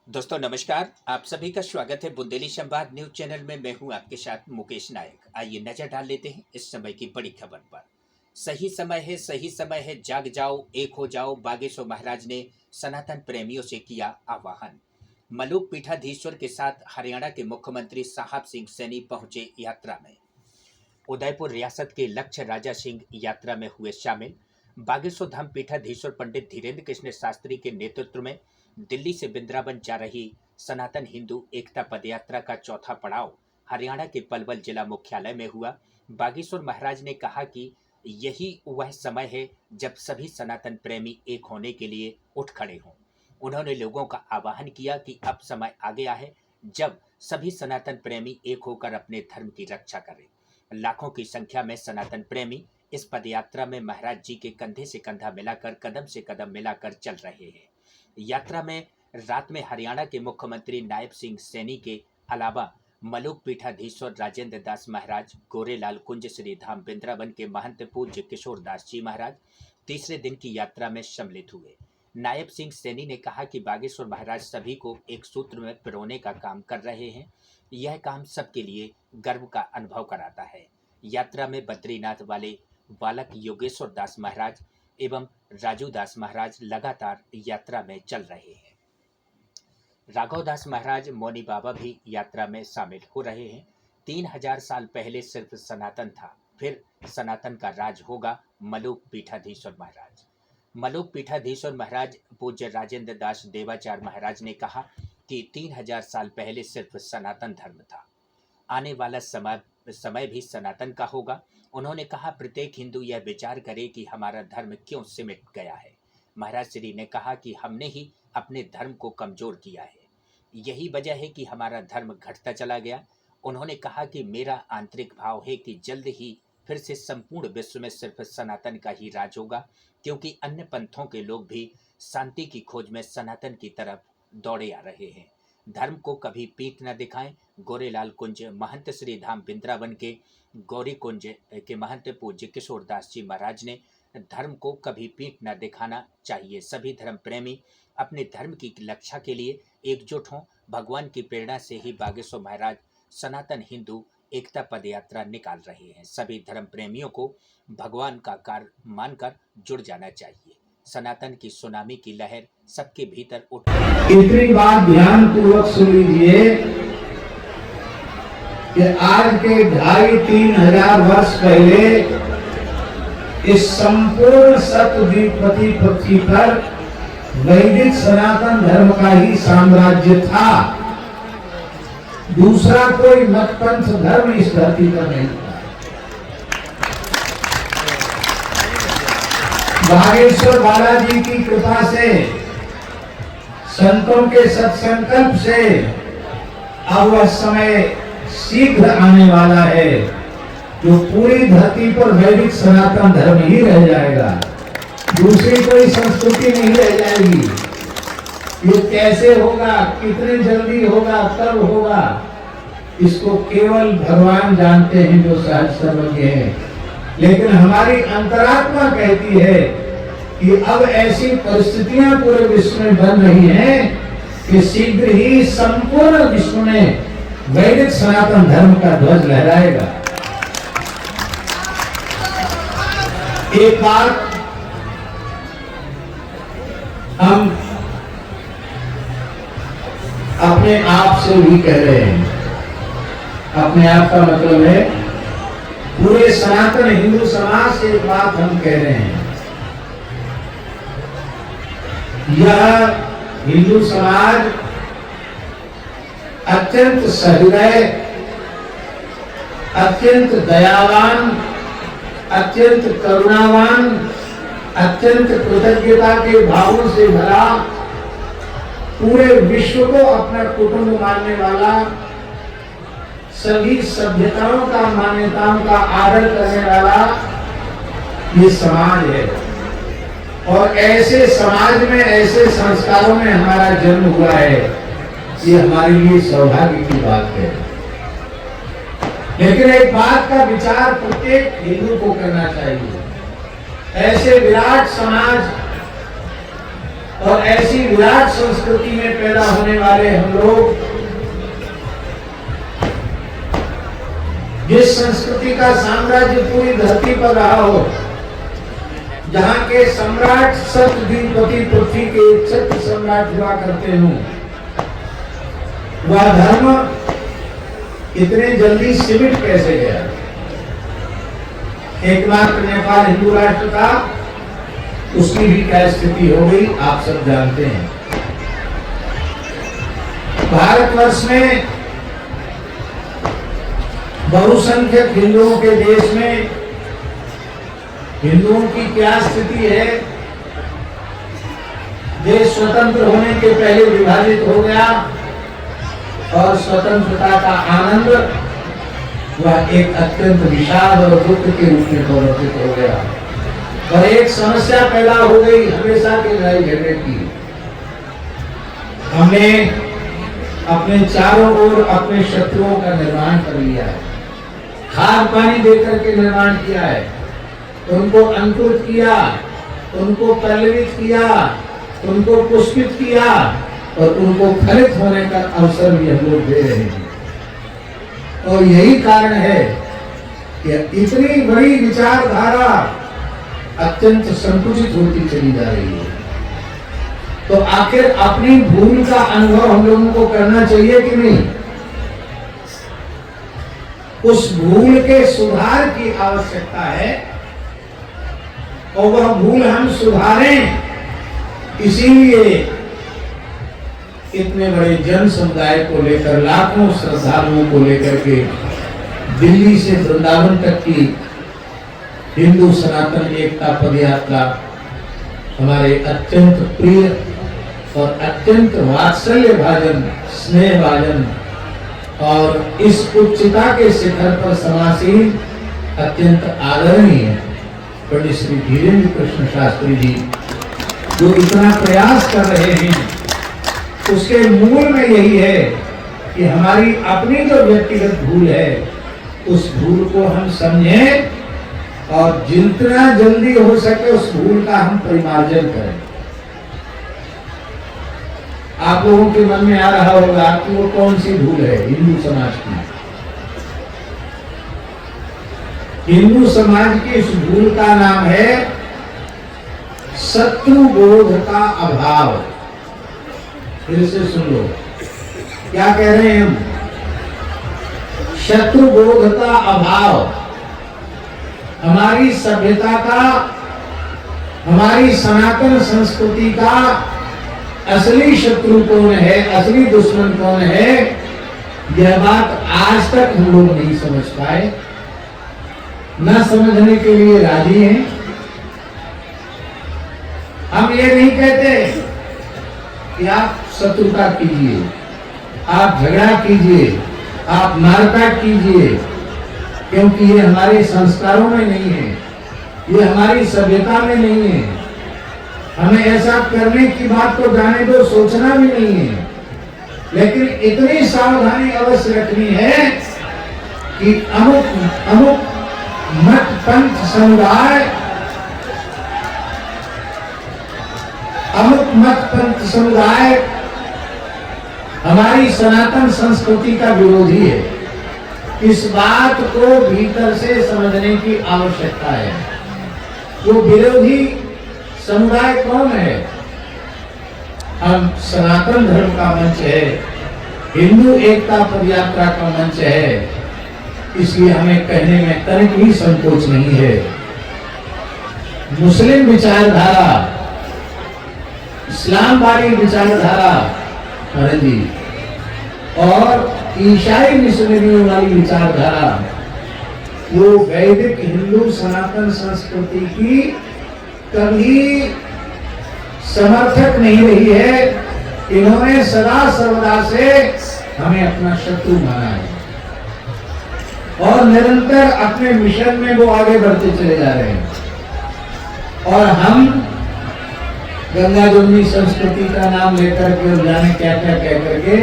दोस्तों नमस्कार। आप सभी का स्वागत है बुंदेली संवाद न्यूज चैनल में। मैं हूं आपके साथ मुकेश नायक। आइए नजर डाल लेते हैं इस समय की बड़ी खबर पर। सही समय है, जाग जाओ, एक हो जाओ। बागेश्वर महाराज ने सनातन प्रेमियों से किया आह्वान। मलूक पीठाधीश्वर के साथ हरियाणा के मुख्यमंत्री साहब सिंह सैनी पहुंचे यात्रा में। उदयपुर रियासत के लक्ष्य राजा सिंह यात्रा में हुए शामिल। बागेश्वर धाम पीठाधीश्वर पंडित धीरेन्द्र कृष्ण शास्त्री के नेतृत्व में दिल्ली से वृंदावन जा रही सनातन हिंदू एकता पदयात्रा का चौथा पड़ाव हरियाणा के पलवल जिला मुख्यालय में हुआ। बागेश्वर महाराज ने कहा कि यही वह समय है जब सभी सनातन प्रेमी एक होने के लिए उठ खड़े हों। उन्होंने लोगों का आह्वान किया कि अब समय आ गया है जब सभी सनातन प्रेमी एक होकर अपने धर्म की रक्षा करें। लाखों की संख्या में सनातन प्रेमी इस पदयात्रा में महाराज जी के कंधे से कंधा मिलाकर, कदम से कदम मिलाकर चल रहे हैं। यात्रा में रात में हरियाणा के मुख्यमंत्री नायब सिंह सैनी के अलावा मलूक पीठाधीश्वर राजेंद्र दास महाराज, गोरेलाल कुंज श्री धाम वृंदावन के महंत पूज्य किशोर दास जी महाराज तीसरे दिन की यात्रा में सम्मिलित हुए। नायब सिंह सैनी ने कहा कि बागेश्वर महाराज सभी को एक सूत्र में पिरोने का काम कर रहे हैं। यह काम सबके लिए गर्व का अनुभव कराता है। यात्रा में बद्रीनाथ वाले बालक योगेश्वर दास महाराज एवं राजू दास महाराज लगातार यात्रा में चल रहे हैं। राघव दास महाराज, मौनी बाबा भी यात्रा में शामिल हो रहे हैं। 3000 साल पहले सिर्फ सनातन था, फिर सनातन का राज होगा। मलूक पीठाधीश्वर महाराज। मलूक पीठाधीश्वर महाराज पूज्य राजेंद्र दास देवाचार्य महाराज ने कहा कि 3000 साल पहले सिर्फ सनातन धर्म था, आने वाला समय भी सनातन का होगा। उन्होंने कहा प्रत्येक हिंदू यह विचार करे कि हमारा धर्म क्यों सिमट गया है। महाराज श्री ने कहा कि हमने ही अपने धर्म को कमजोर किया है, यही वजह है कि हमारा धर्म घटता चला गया। उन्होंने कहा कि मेरा आंतरिक भाव है कि जल्द ही फिर से संपूर्ण विश्व में सिर्फ सनातन का ही राज होगा, क्योंकि अन्य पंथों के लोग भी शांति की खोज में सनातन की तरफ दौड़े आ रहे हैं। धर्म को कभी पीठ न दिखाएं। गोरेलाल कुंज महंत श्री धाम वृंदावन के गौरी कुंज के महंत पूज्य किशोर दास जी महाराज ने धर्म को कभी पीठ न दिखाना चाहिए। सभी धर्म प्रेमी अपने धर्म की रक्षा के लिए एकजुट हों। भगवान की प्रेरणा से ही बागेश्वर महाराज सनातन हिंदू एकता पदयात्रा निकाल रहे हैं। सभी धर्म प्रेमियों को भगवान का कार्य मानकर जुड़ जाना चाहिए। सनातन की सुनामी की लहर सबके भीतर उठ। इतनी बात ध्यान पूर्वक सुन लीजिए कि आज के 2500-3000 वर्ष पहले इस संपूर्ण सप्तद्वीपति पृथ्वी पर वैदिक सनातन धर्म का ही साम्राज्य था। दूसरा कोई मतपंथ धर्म इस धरती पर नहीं था। बागेश्वर बालाजी की कृपा से, संतों के सत्संकल्प से अब वह समय शीघ्र आने वाला है जो पूरी धरती पर वैदिक सनातन धर्म ही रह जाएगा। दूसरी कोई संस्कृति नहीं रह जाएगी। ये कैसे होगा, कितने जल्दी होगा, कब होगा, इसको केवल भगवान जानते हैं जो सहज सर्वज्ञ हैं। लेकिन हमारी अंतरात्मा कहती है कि अब ऐसी परिस्थितियां पूरे विश्व में बन रही हैं कि शीघ्र ही संपूर्ण विश्व में वैदिक सनातन धर्म का ध्वज लहराएगा। एक बात हम अपने आप से भी कह रहे हैं। अपने आप का मतलब है पूरे सनातन हिंदू समाज से एक बात हम कह रहे हैं। यह हिंदू समाज अत्यंत सहृदय, अत्यंत दयावान, अत्यंत करुणावान, अत्यंत कृतज्ञता के भावों से भरा, पूरे विश्व को अपना कुटुंब मानने वाला, सभी सभ्यताओं का, मान्यताओं का आदर करने वाला ये समाज है। और ऐसे समाज में, ऐसे संस्कारों में हमारा जन्म हुआ है, ये हमारे लिए सौभाग्य की बात है। लेकिन एक बात का विचार प्रत्येक हिंदू को करना चाहिए। ऐसे विराट समाज और ऐसी विराट संस्कृति में पैदा होने वाले हम लोग, जिस संस्कृति का साम्राज्य पूरी धरती पर रहा हो, जहां के सम्राट सप्तद्वीपति पृथ्वी के छत्र सम्राट हुआ करते हों, वह धर्म इतने जल्दी सिमट कैसे गया? एकमात्र नेपाल हिंदू राष्ट्र था, उसकी भी क्या स्थिति हो गई आप सब जानते हैं। भारतवर्ष में बहुसंख्यक हिंदुओं के देश में हिंदुओं की क्या स्थिति है? देश स्वतंत्र होने के पहले विभाजित हो गया और स्वतंत्रता का आनंद वह एक अत्यंत विषाद और दुख के रूप में परिवर्तित हो गया और एक समस्या पैदा हो गई हमेशा के लड़ाई झगड़े की। हमने अपने चारों ओर अपने शत्रुओं का निर्माण कर लिया है, खाद पानी देकर के निर्माण किया है, उनको अंकुरित किया, उनको पल्लवित किया, उनको पुष्पित किया और उनको फलित होने का अवसर भी हम लोग दे रहे हैं। और यही कारण है कि इतनी बड़ी विचारधारा अत्यंत संकुचित होती चली जा रही है। तो आखिर अपनी भूल का अनुभव हम लोगों को करना चाहिए कि नहीं? उस भूल के सुधार की आवश्यकता है और वह भूल हम सुधारें, इसीलिए इतने बड़े जन समुदाय को लेकर, लाखों श्रद्धालुओं को लेकर के दिल्ली से वृंदावन तक की हिंदू सनातन एकता पदयात्रा हमारे अत्यंत प्रिय और अत्यंत वात्सल्य भाजन, स्नेह भाजन और इस उच्चता के शिखर पर समासीन अत्यंत आदरणीय पंडित श्री धीरेन्द्र कृष्ण शास्त्री जी जो इतना प्रयास कर रहे हैं, उसके मूल में यही है कि हमारी अपनी जो व्यक्तिगत भूल है उस भूल को हम समझें और जितना जल्दी हो सके उस भूल का हम परिमार्जन करें। आप लोगों के मन में आ रहा होगा कि वो कौन सी भूल है हिंदू समाज की। हिंदू समाज की इस भूल का नाम है शत्रु बोध का अभाव। फिर से सुन लो, क्या कह रहे हैं हम? शत्रु बोध का अभाव। हमारी सभ्यता का, हमारी सनातन संस्कृति का असली शत्रु कौन है, असली दुश्मन कौन है, यह बात आज तक हम लोग नहीं समझ पाए, न समझने के लिए राजी हैं। हम ये नहीं कहते कि आप शत्रुता कीजिए, आप झगड़ा कीजिए, आप मारकाट कीजिए, क्योंकि ये हमारे संस्कारों में नहीं है, ये हमारी सभ्यता में नहीं है। हमें ऐसा करने की बात को जाने दो, सोचना भी नहीं है। लेकिन इतनी सावधानी अवश्य रखनी है कि अमुक मत पंथ समुदाय, अमुक मत पंथ समुदाय हमारी सनातन संस्कृति का विरोधी है। इस बात को भीतर से समझने की आवश्यकता है। वो विरोधी समुदाय कौन है? हम सनातन धर्म का मंच है, हिंदू एकता पदयात्रा का मंच है, इसलिए हमें कहने में तनिक भी संकोच नहीं है। मुस्लिम विचारधारा, इस्लामवादी विचारधारा जी और ईसाई मिशनरियों वाली विचारधारा, वो वैदिक हिंदू सनातन संस्कृति की कभी समर्थक नहीं रही है। इन्होंने सदा सर्वदा से हमें अपना शत्रु माना है और निरंतर अपने मिशन में वो आगे बढ़ते चले जा रहे हैं। और हम गंगा जमुनी संस्कृति का नाम लेकर के और जाने क्या क्या कह करके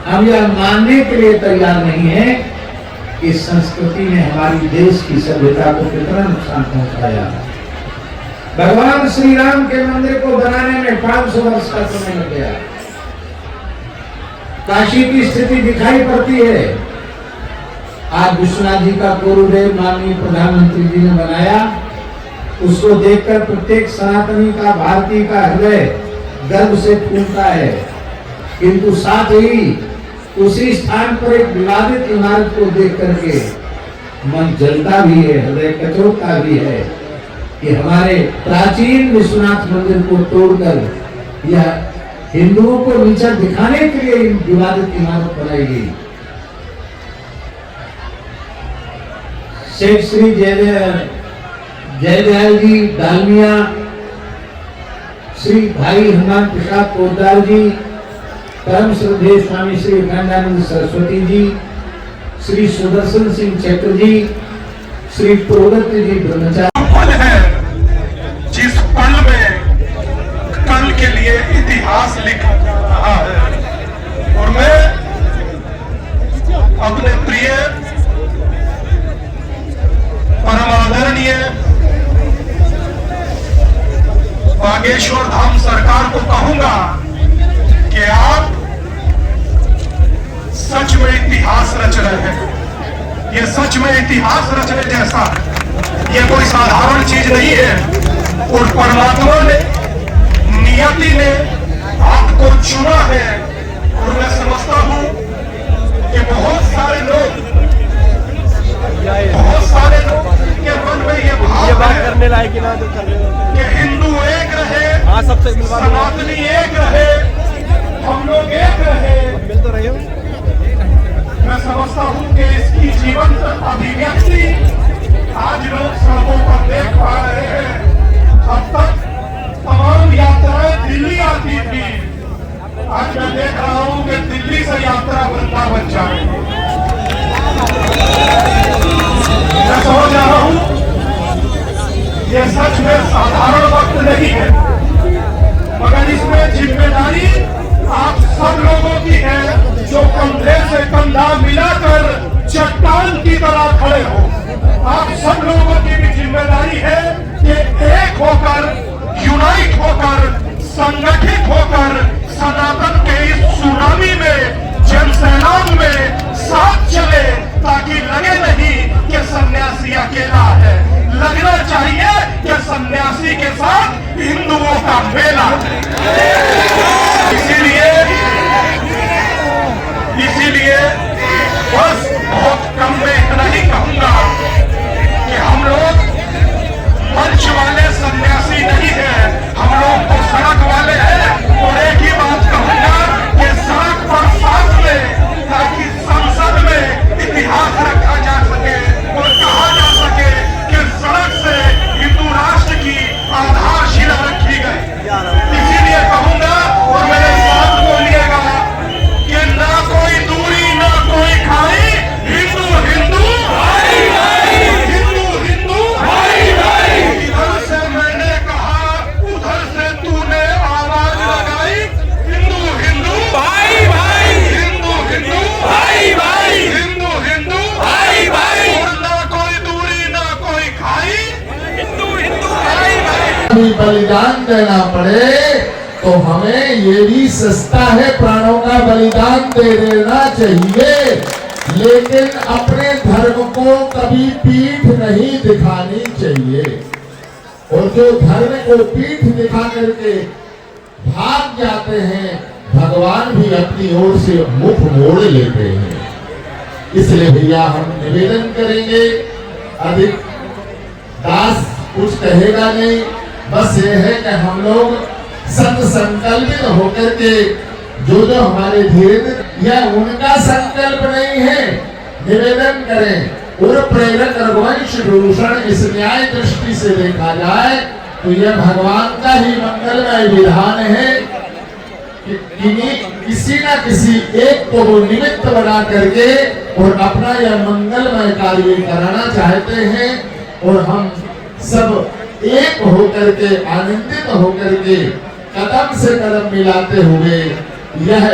हम यह मानने के लिए तैयार नहीं है कि संस्कृति ने हमारी देश की सभ्यता को कितना नुकसान पहुंचाया। भगवान श्री राम के मंदिर को बनाने में 500 वर्ष का समय लग गया। काशी की स्थिति दिखाई पड़ती है। आज विश्वनाथ जी का गुरुदेव माननीय प्रधानमंत्री जी ने बनाया, उसको देखकर प्रत्येक सनातनी का, भारतीय का हृदय गर्व से फूलता है। किंतु साथ ही उसी स्थान पर एक विवादित इमारत को देख करके मन जलता भी है, हृदय कचोटता भी है कि हमारे प्राचीन विश्वनाथ मंदिर को तोड़कर यह हिंदुओं को नीचा दिखाने के लिए विवादित इमारत बनाई गई। शेख श्री जयदयाल जी डालमिया, श्री भाई हनुमान प्रसाद पोद्दार जी, परम श्रद्धेय स्वामी श्री अखंडानंद सरस्वती जी, श्री सुदर्शन सिंह चक्र जी, श्री प्रोदत्त जी ब्रह्मचारी। पल है जिस पल में कल के लिए इतिहास लिख रहा है, और मैं अपने प्रिय परम आदरणीय बागेश्वर धाम सरकार को कहूंगा कि आप सच में इतिहास रच रहे हैं। ये सच में इतिहास रचने जैसा, ये कोई साधारण चीज नहीं है। और परमात्मा ने, नियति ने आपको चुना है। और मैं समझता हूं कि बहुत सारे लोग के मन में ये भाव है करने लायक ना तो कि हिंदू एक रहे, सबसे सनातनी एक रहे, हम लोग एक रहे। मिल तो रही हो। मैं समझता हूं कि इसकी जीवंत अभिव्यक्ति आज लोग सड़कों पर देख पा रहे हैं। अब तक तमाम यात्राएं दिल्ली आती थी, आज मैं देख रहा हूं कि दिल्ली से यात्रा वृंदावन जाएगी। मैं समझ रहा हूं ये सच में साधारण वक्त नहीं है, मगर इसमें जिम्मेदारी आप सब लोगों की है जो कंधे से कंधा मिलाकर चट्टान की तरह खड़े हो। आप सब लोगों की भी जिम्मेदारी है कि एक होकर, यूनाइट होकर, संगठित होकर सनातन के इस सुनामी में, जनसैलाब में साथ चले, ताकि लगे नहीं कि सन्यासी अकेला है। लगना चाहिए कि सन्यासी के साथ हिंदुओं का मेला है। इसीलिए बस बहुत कम में इतना ही कहूंगा कि हम लोग मंच वाले सन्यासी नहीं है, हम लोग तो सड़क वाले हैं। और एक ही बात कहूंगा कि सड़क पर साथ में, ताकि संसद में इतिहास रखा जा सके और कहा जा सके कि सड़क से हिंदू राष्ट्र की आधारशिला रखी गई। इसीलिए कहूंगा, और मेरे साथ बोलिएगा कि ना कोई दूरी ना कोई खाई, हिंदू हिंदू भाई भाई, हिंदू हिंदू भाई भाई। इधर से मैंने कहा, उधर से तूने आवाज लगाई, हिंदू हिंदू भाई भाई, हिंदू हिंदू भाई भाई, हिंदू हिंदू भाई भाई। और ना कोई दूरी ना कोई खाई, हिंदू हिंदू भाई भाई। बलिदान देना पड़े तो हमें ये भी सस्ता है, प्राणों का बलिदान दे देना चाहिए, लेकिन अपने धर्म को कभी पीठ नहीं दिखानी चाहिए। और जो धर्म को पीठ दिखा करके भाग जाते हैं, भगवान भी अपनी ओर से मुख मोड़ लेते हैं। इसलिए भैया हम निवेदन करेंगे, अधिक दास कुछ कहेगा नहीं, बस ये है कि हम लोग सत संकल्पित होकर के जो जो हमारे धीरे, यह उनका संकल्प नहीं है, निवेदन करें। और प्रेरक रघुवंश विभूषण इस न्याय दृष्टि से देखा जाए तो यह भगवान का ही मंगलमय विधान है कि किसी न किसी एक को वो निमित्त बना करके और अपना यह मंगलमय कार्य कराना चाहते हैं। और हम सब एक होकर के, आनंदित होकर के, कदम से कदम मिलाते हुए, यह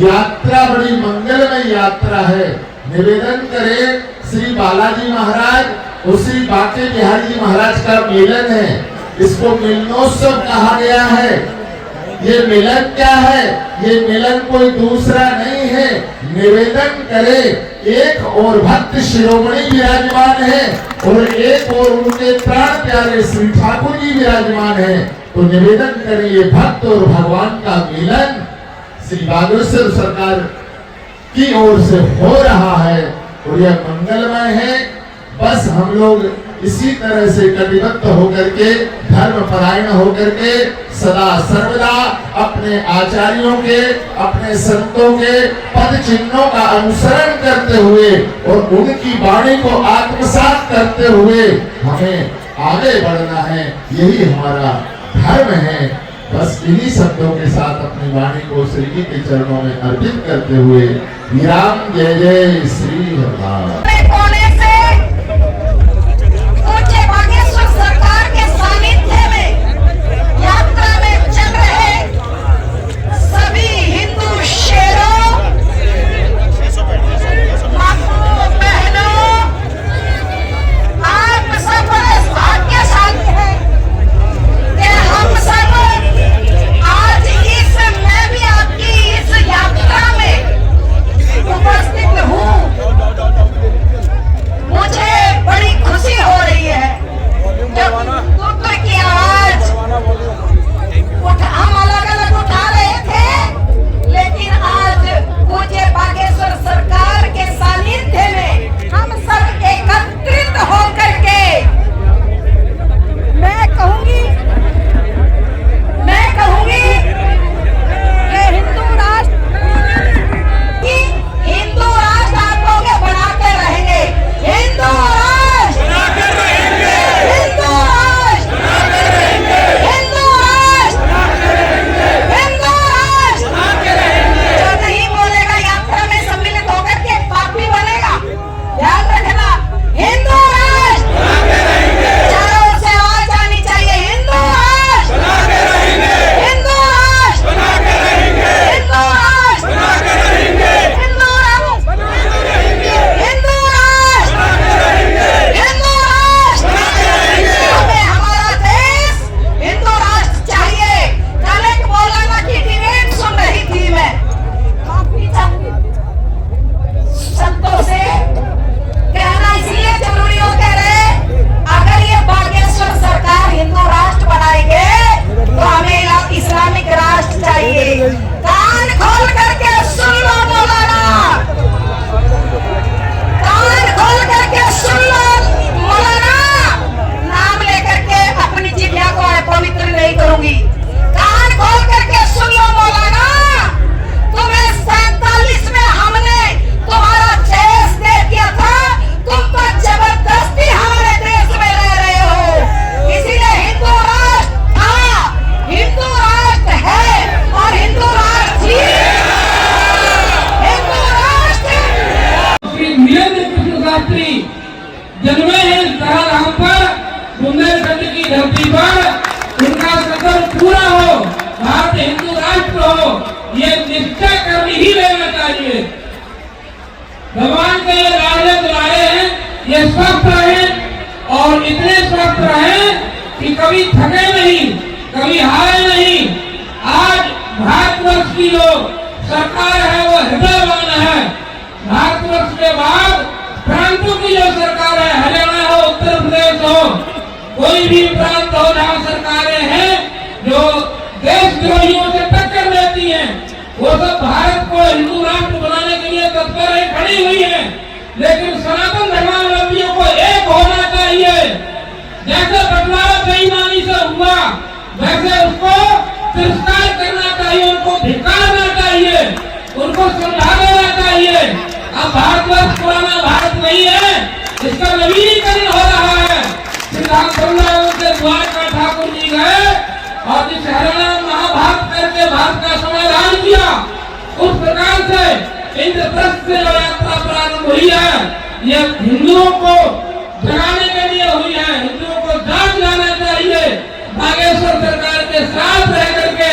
यात्रा बड़ी मंगलमय यात्रा है। निवेदन करें, श्री बालाजी महाराज और श्री बांके बिहारी जी महाराज का मिलन है। इसको मिलनोत्सव कहा गया है। ये मिलन क्या है? ये मिलन कोई दूसरा नहीं है। निवेदन करे, एक और भक्त शिरोमणि विराजमान है और एक और उनके प्राण प्यारे श्री ठाकुर जी विराजमान है। तो निवेदन करें, ये भक्त और भगवान का मिलन श्री बागेश्वर सरकार की ओर से हो रहा है और यह मंगलमय है। बस हम लोग इसी तरह से कटिबद्ध होकर के, धर्म परायण होकर के सदा सर्वदा अपने आचार्यों के, अपने संतों के पद चिन्हों का अनुसरण करते हुए और उनकी वाणी को आत्मसात करते हुए हमें आगे बढ़ना है। यही हमारा धर्म है। बस इन्हीं शब्दों के साथ अपनी वाणी को श्री जी के चरणों में अर्पित करते हुए विराम। जय जय श्री हरिनाम। जन्मे हैं धाम पर, बुंदेलखंड की धरती पर उनका सफर पूरा हो, भारत हिंदू राष्ट्र हो, ये निश्चय कर ही लेना चाहिए। भगवान के ये लाडले दुलारे हैं, ये स्वस्थ रहे और इतने स्वस्थ रहे कि कभी थके नहीं, कभी हारे नहीं। आज भारतवर्ष की जो सरकार है वो हृदयवान है। भारतवर्ष के बाद प्रांतों की जो सरकार है, हरियाणा हो, उत्तर प्रदेश हो, कोई भी प्रांत हो जहाँ सरकारें हैं जो देशद्रोहियों से टक्कर देती हैं, वो सब भारत को हिंदू राष्ट्र बनाने के लिए तत्पर है, खड़ी हुई है। लेकिन सनातन धर्मावलंबियों को एक होना चाहिए। जैसे बंटवारा बेईमानी से हुआ, वैसे उसको तिरस्कार करना चाहिए, उनको धिक्कारना चाहिए, उनको समझा देना चाहिए। अब भारतवर्ष पुराना भारत नहीं है, इसका नवीनीकरण हो रहा है। श्रीराम के द्वारका ठाकुर जी गए और जिस हरियाणा महाभारत करके भारत का समाधान किया, उस प्रकार से इंद्रप्रस्थ से जो यात्रा प्रारंभ हुई है, यह हिंदुओं को जगाने के लिए हुई है। हिंदुओं को जाग जाना चाहिए। बागेश्वर सरकार के साथ रह करके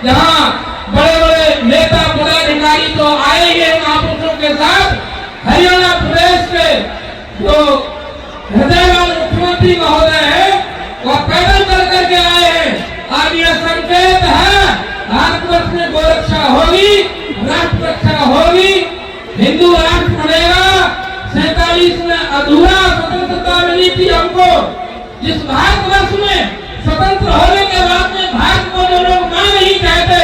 जहाँ बड़े बड़े नेता पदाधिकारी तो आए ही हैं महापुरुषों के साथ, हरियाणा प्रदेश के जो हृदयवान मुख्यमंत्री महोदय है, वह पैदल चल कर होगी, राष्ट्र रक्षा होगी, हिंदू राष्ट्र बनेगा। 47 में अधूरा स्वतंत्रता मिली थी हमको। जिस भारतवर्ष में स्वतंत्र होने के बाद में भारत को जो लोग मां नहीं कहते,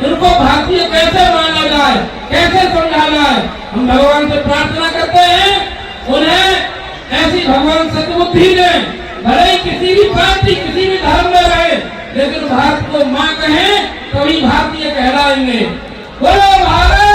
उनको भारतीय कैसे माना जाए, कैसे समझा जाए। हम भगवान से प्रार्थना करते हैं, उन्हें ऐसी भगवान सद्बुद्धि दें, भले ही किसी भी पार्टी किसी भी धर्म में रहे, लेकिन भारत को मां कहें तभी भारतीय कहलाएंगे। बोलो भारत